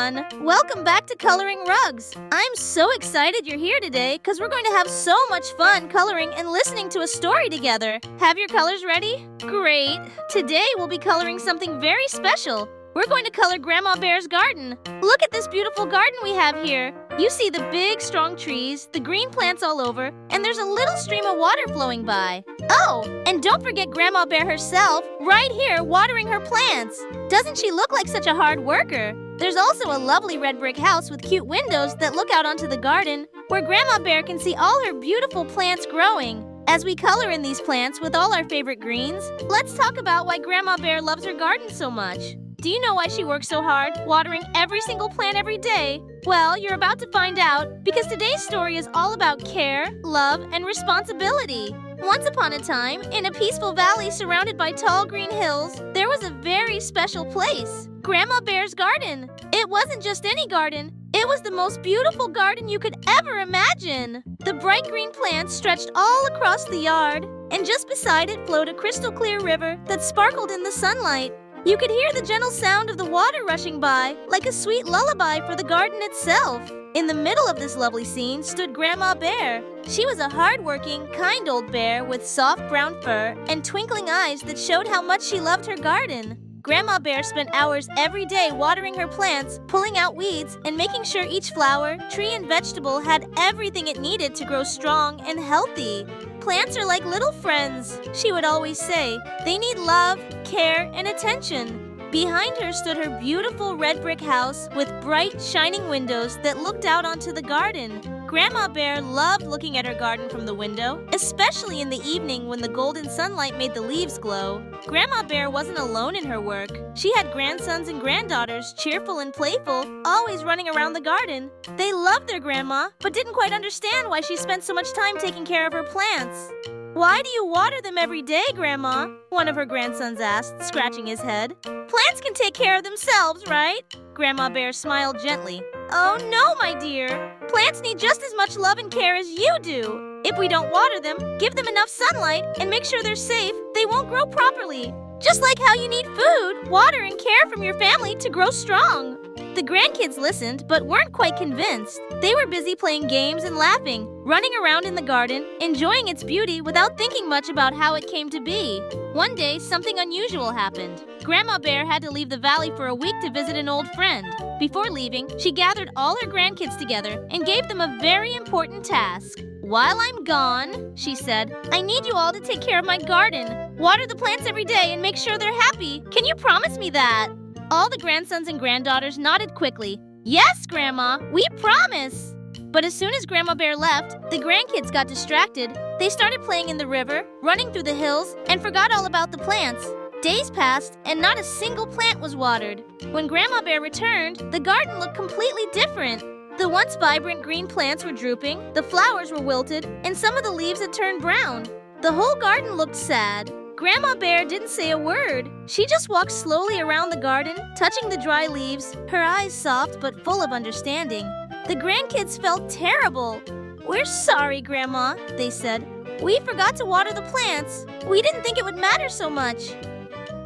everyone! Welcome back to Coloring Rugs! I'm so excited you're here today because we're going to have so much fun coloring and listening to a story together. Have your colors ready? Great! Today we'll be coloring something very special. We're going to color Grandma Bear's garden. Look at this beautiful garden we have here. You see the big, strong trees, the green plants all over, and there's a little stream of water flowing by. Oh, and don't forget Grandma Bear herself, right here watering her plants. Doesn't she look like such a hard worker? There's also a lovely red brick house with cute windows that look out onto the garden, where Grandma Bear can see all her beautiful plants growing. As we color in these plants with all our favorite greens, let's talk about why Grandma Bear loves her garden so much. Do you know why she works so hard, watering every single plant every day? Well, you're about to find out, because today's story is all about care, love, and responsibility. Once upon a time, in a peaceful valley surrounded by tall green hills, there was a very special place, Grandma Bear's garden. It wasn't just any garden. It was the most beautiful garden you could ever imagine. The bright green plants stretched all across the yard, and just beside it flowed a crystal clear river that sparkled in the sunlight. You could hear the gentle sound of the water rushing by, like a sweet lullaby for the garden itself. In the middle of this lovely scene stood Grandma Bear. She was a hard-working, kind old bear with soft brown fur and twinkling eyes that showed how much she loved her garden. Grandma Bear spent hours every day watering her plants, pulling out weeds, and making sure each flower, tree, and vegetable had everything it needed to grow strong and healthy. Plants are like little friends, she would always say. They need love, care, and attention. Behind her stood her beautiful red brick house with bright, shining windows that looked out onto the garden. Grandma Bear loved looking at her garden from the window, especially in the evening when the golden sunlight made the leaves glow. Grandma Bear wasn't alone in her work. She had grandsons and granddaughters, cheerful and playful, always running around the garden. They loved their grandma, but didn't quite understand why she spent so much time taking care of her plants. "Why do you water them every day, Grandma?" one of her grandsons asked, scratching his head. "Plants can take care of themselves, right?" Grandma Bear smiled gently. "Oh no, my dear. Plants need just as much love and care as you do. If we don't water them, give them enough sunlight, and make sure they're safe, they won't grow properly. Just like how you need food, water, and care from your family to grow strong." The grandkids listened, but weren't quite convinced. They were busy playing games and laughing, running around in the garden, enjoying its beauty without thinking much about how it came to be. One day, something unusual happened. Grandma Bear had to leave the valley for a week to visit an old friend. Before leaving, she gathered all her grandkids together and gave them a very important task. "While I'm gone," she said, "I need you all to take care of my garden. Water the plants every day and make sure they're happy. Can you promise me that?" All the grandsons and granddaughters nodded quickly. "Yes, Grandma, we promise!" But as soon as Grandma Bear left, the grandkids got distracted. They started playing in the river, running through the hills, and forgot all about the plants. Days passed, and not a single plant was watered. When Grandma Bear returned, the garden looked completely different. The once vibrant green plants were drooping, the flowers were wilted, and some of the leaves had turned brown. The whole garden looked sad. Grandma Bear didn't say a word. She just walked slowly around the garden, touching the dry leaves, her eyes soft but full of understanding. The grandkids felt terrible. "We're sorry, Grandma," they said. "We forgot to water the plants. We didn't think it would matter so much."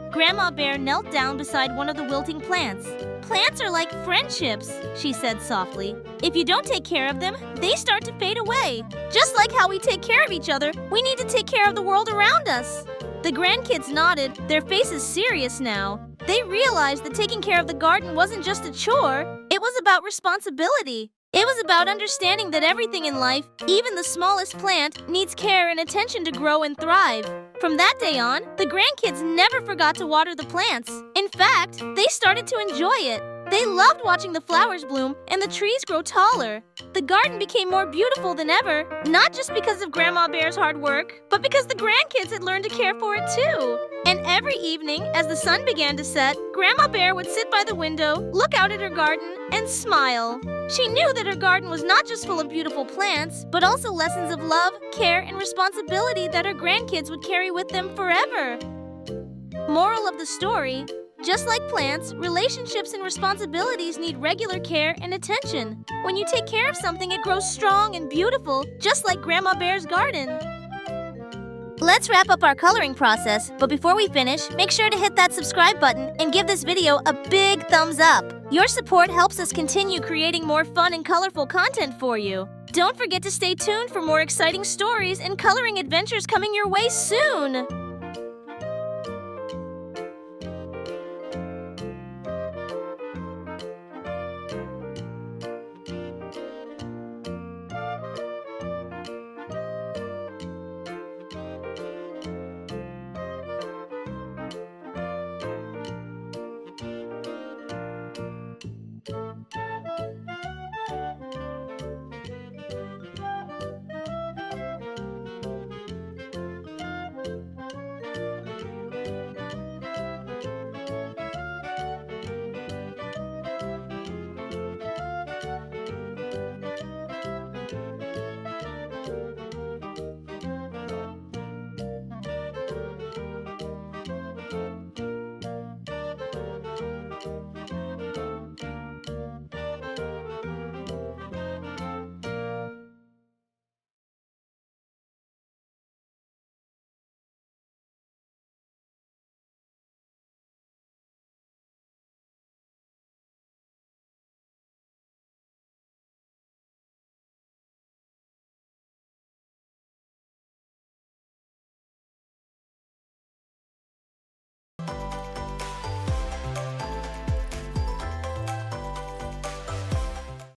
Grandma Bear knelt down beside one of the wilting plants. "Plants are like friendships," she said softly. "If you don't take care of them, they start to fade away. Just like how we take care of each other, we need to take care of the world around us." The grandkids nodded, their faces serious now. They realized that taking care of the garden wasn't just a chore, it was about responsibility. It was about understanding that everything in life, even the smallest plant, needs care and attention to grow and thrive. From that day on, the grandkids never forgot to water the plants. In fact, they started to enjoy it. They loved watching the flowers bloom and the trees grow taller. The garden became more beautiful than ever, not just because of Grandma Bear's hard work, but because the grandkids had learned to care for it too. And every evening, as the sun began to set, Grandma Bear would sit by the window, look out at her garden, and smile. She knew that her garden was not just full of beautiful plants, but also lessons of love, care, and responsibility that her grandkids would carry with them forever. Moral of the story: just like plants, relationships and responsibilities need regular care and attention. When you take care of something, it grows strong and beautiful, just like Grandma Bear's garden. Let's wrap up our coloring process, but before we finish, make sure to hit that subscribe button and give this video a big thumbs up. Your support helps us continue creating more fun and colorful content for you. Don't forget to stay tuned for more exciting stories and coloring adventures coming your way soon!